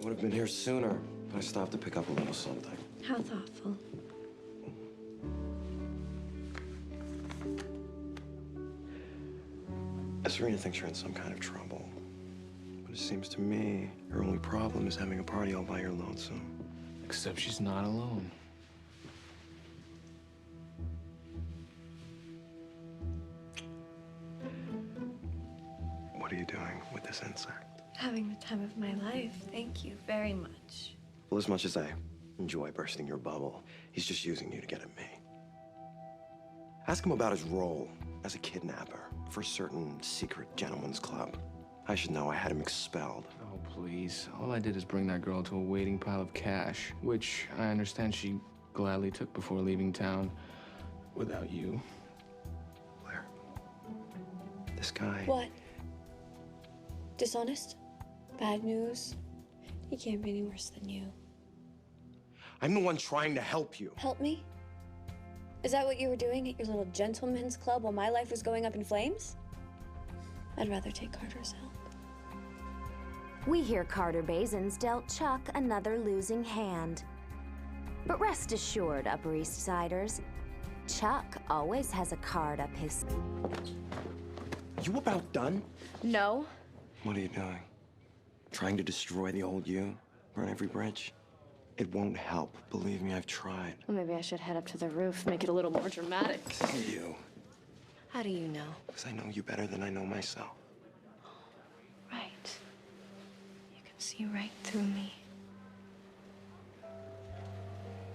Would have been here sooner, but I stopped to pick up a little something. How thoughtful. Serena thinks you're in some kind of trouble. But it seems to me your only problem is having a party all by your lonesome. Except she's not alone. What are you doing with this insect? Having the time of my life. Thank you very much. Well, as much as I enjoy bursting your bubble, he's just using you to get at me. Ask him about his role as a kidnapper for a certain secret gentleman's club. I should know I had him expelled. Oh, please. All I did is bring that girl to a waiting pile of cash, which I understand she gladly took before leaving town without you. Blair, this guy... What? Dishonest? Bad news? He can't be any worse than you. I'm the one trying to help you. Help me? Is that what you were doing at your little gentleman's club while my life was going up in flames? I'd rather take Carter's help. We hear Carter Bazins dealt Chuck another losing hand. But rest assured, Upper East Siders, Chuck always has a card up his... You about done? No. What are you doing? Trying to destroy the old you? Burn every bridge? It won't help. Believe me, I've tried. Well, maybe I should head up to the roof, make it a little more dramatic. You. How do you know? Because I know you better than I know myself. Right. You can see right through me.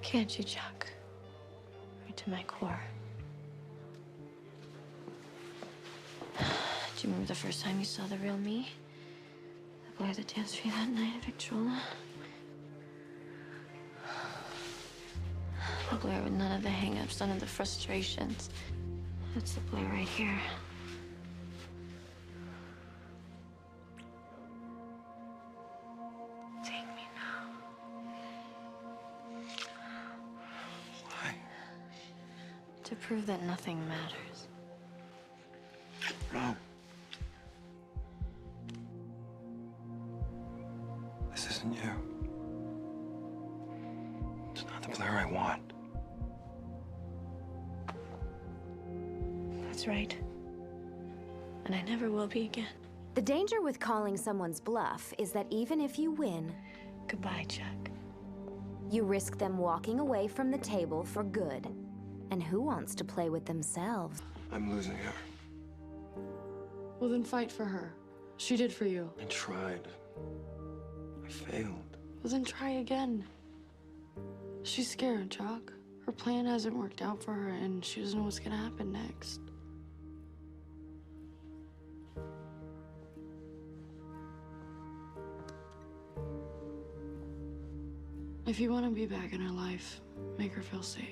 Can't you, Chuck? Right to my core. Do you remember the first time you saw the real me? The boy that danced for you that night at Victrola? The Blair with none of the hang-ups, none of the frustrations. That's the Blair right here. Take me now. Why? To prove that nothing matters. No. This isn't you. It's not the Blair I want. That's right. And I never will be again. The danger with calling someone's bluff is that even if you win, Goodbye, Chuck. you risk them walking away from the table for good. And who wants to play with themselves? I'm losing her. Well, then fight for her. She did for you. I tried. I failed. Well, then try again. She's scared, Chuck. Her plan hasn't worked out for her, and she doesn't know what's gonna happen next. If you want to be back in her life, make her feel safe.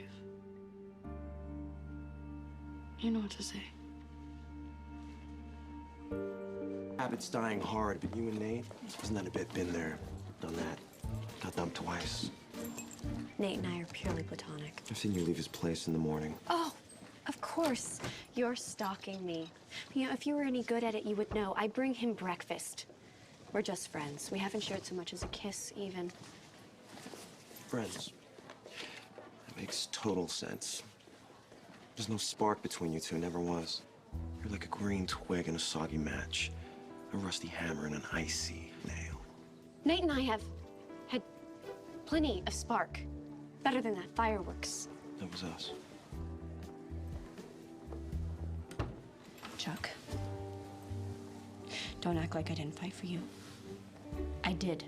You know what to say. Abbott's dying hard, but you and Nate, isn't that a bit been there, done that? Got dumped twice. Nate and I are purely platonic. I've seen you leave his place in the morning. Oh, of course. You're stalking me. You know, if you were any good at it, you would know. I bring him breakfast. We're just friends. We haven't shared so much as a kiss, even. Friends. That makes total sense. There's no spark between you two, never was. You're like a green twig in a soggy match, a rusty hammer and an icy nail. Nate and I have had plenty of spark. Better than that fireworks. That was us. Chuck, don't act like I didn't fight for you. I did.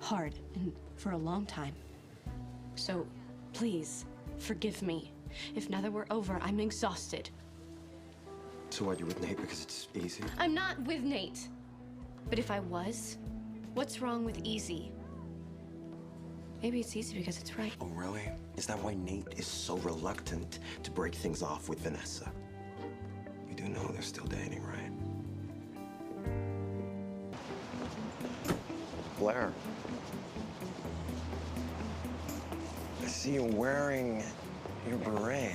Hard and for a long time. So, please, forgive me. If now that we're over, I'm exhausted. So what, you're with Nate because it's easy? I'm not with Nate. But if I was, what's wrong with easy? Maybe it's easy because it's right. Oh, really? Is that why Nate is so reluctant to break things off with Vanessa? You do know they're still dating, right? Blair. I see you wearing your beret.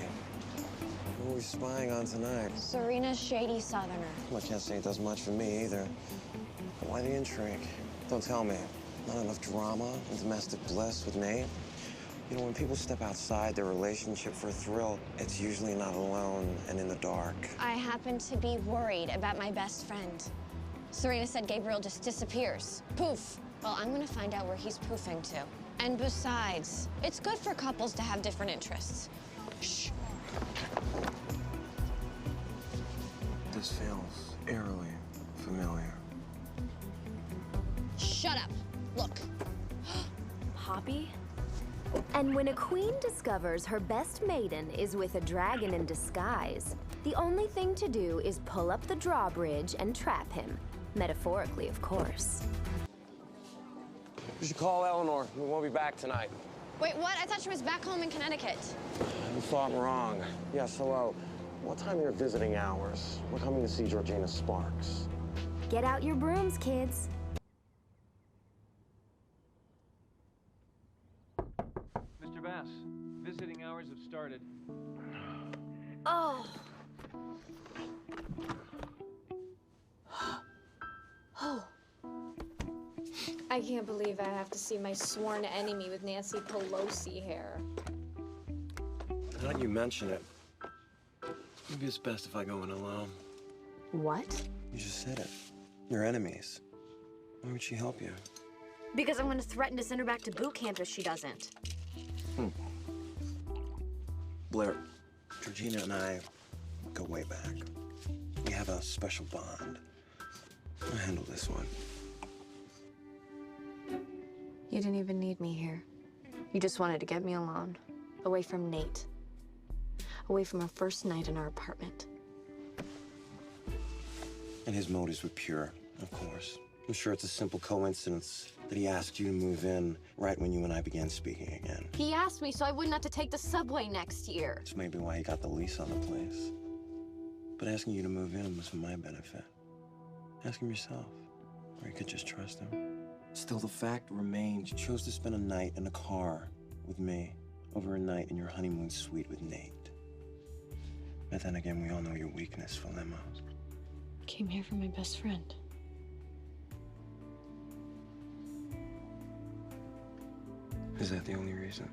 Who are we spying on tonight? Serena's shady southerner. Well, I can't say it does much for me either. But why the intrigue? Don't tell me. Not enough drama and domestic bliss with Nate. You know, when people step outside their relationship for a thrill, it's usually not alone and in the dark. I happen to be worried about my best friend. Serena said Gabriel just disappears. Poof. Well, I'm gonna find out where he's poofing to. And besides, it's good for couples to have different interests. Shh. This feels eerily familiar. Shut up. Look. Poppy? And when a queen discovers her best maiden is with a dragon in disguise, the only thing to do is pull up the drawbridge and trap him. Metaphorically, of course. You should call Eleanor. We won't be back tonight. Wait, what? I thought she was back home in Connecticut. You thought wrong. Yes, hello. What time are your visiting hours? We're coming to see Georgina Sparks. Get out your brooms, kids. Mr. Bass, visiting hours have started. Oh. Oh. I can't believe I have to see my sworn enemy with Nancy Pelosi hair. Now that you mention it, maybe it's best if I go in alone. What? You just said it. You're enemies. Why would she help you? Because I'm gonna threaten to send her back to boot camp if she doesn't. Blair, Georgina and I go way back. We have a special bond. I'll handle this one. You didn't even need me here. You just wanted to get me alone. Away from Nate. Away from our first night in our apartment. And his motives were pure, of course. I'm sure it's a simple coincidence that he asked you to move in right when you and I began speaking again. He asked me so I wouldn't have to take the subway next year. It's maybe why he got the lease on the place. But asking you to move in was for my benefit. Ask him yourself, or you could just trust him. Still, the fact remains you chose to spend a night in a car with me over a night in your honeymoon suite with Nate. But then again, we all know your weakness for limos. Came here for my best friend. Is that the only reason?